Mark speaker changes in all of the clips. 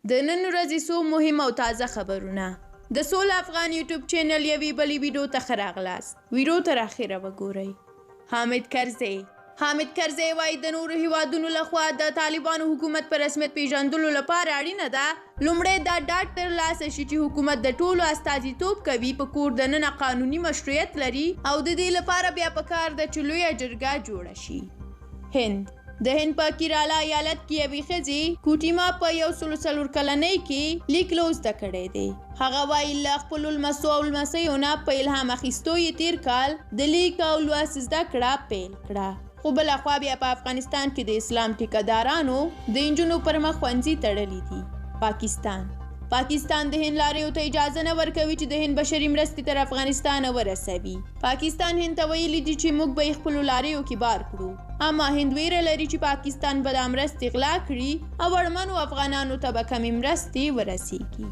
Speaker 1: د نن ورځې څو مهم او تازه خبرونه د سول افغان یوټیوب چینل یوې بلې ویډیو ته ښه راغلاست. ویډیو تر اخره وګورئ. حامد کرزی وایي د نورو هیوادونو لخوا د طالبانو حکومت په رسمیت پیژندلو لپاره اړینه ده لومړی دا ډاډ ترلاسه شي چې حکومت د ټولو استازیتوب کوي، په کور دننه قانوني مشروعیت لري او د دې لپاره بیا پکار ده چې لویه جرګه جوړه شي. هند د هند په کیرالا ایالت کې یوې ښځې کوټیما په 104 کلنۍ کې لیک لوست زده کړی دی. هغه وایي له خپلو لمسو او لمسیو نه په الهام اخیستو یې تیر کال د لیک او لوست زده کړه پیل کړه. خو بلخوا بیا په افغانستان کې د اسلام ټیکهدارانو د انجونو پر مخ ښوونځي تړلي دي. پاکستان د هند لاریو ته اجازه نه ورکوي چې د هند بشري مرستې تر افغانستان ورسوي. پاکستان هند ته ویلي دي چې موږ به خپلو لاریو کې بار کړو، اما هند ویره لري چې پاکستان به دا مرستې غلا کړي او اړمنو افغانانو ته به کمې مرستې ورسیږي.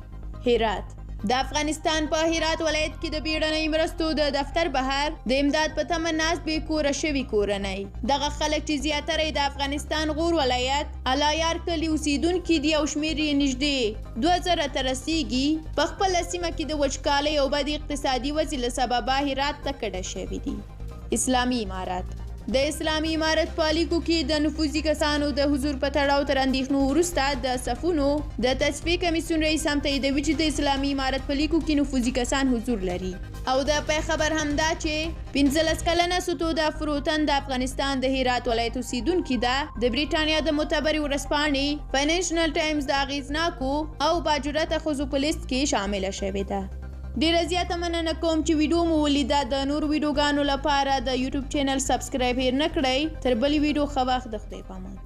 Speaker 1: هرات د افغانستان په هرات ولایت کې د بیړنۍ مرستو د دفتر بهر د امداد په تمه ناست بې کوره شوي کورنۍ دغه خلک چې زیاتره یې د افغانستان غور ولایت الایار کلي اوسیدونکي دي او شمېر یې نږدې 2000 ته رسیږي، په خپله سیمه کې د وچکالۍ او بد اقتصادي وضع له سببه هرات ته کډه شوي دي. اسلامي امارت د اسلامي امارت په اړیکو کې د نفوذي کسانو د حضور په تړاو تر اندېښنو وروسته د صفونو د تصفیې کمیسیون رئیس هم تاییدوي چې د اسلامي امارت په اړیکو کې نفوذي کسان حضور لري. او د پای خبر همدا چې 15 کلنه ستوده فروتن د افغانستان د هرات ولایت اوسیدونکې ده، د بریټانیا د معتبرې ورځپاڼې فاینانشل ټایمز د اغیزناکو او باجرته ښځو په لیست کې شامله شوې ده. ډیره زیاته مننه کوم چې ویډیو مو ولیده. د نورو ویډیوګانو لپاره د یوټیوب چینل سبسکرایب هیر نه کړئ. تر بلې ویډیو ښه وخت. د خدای په امان.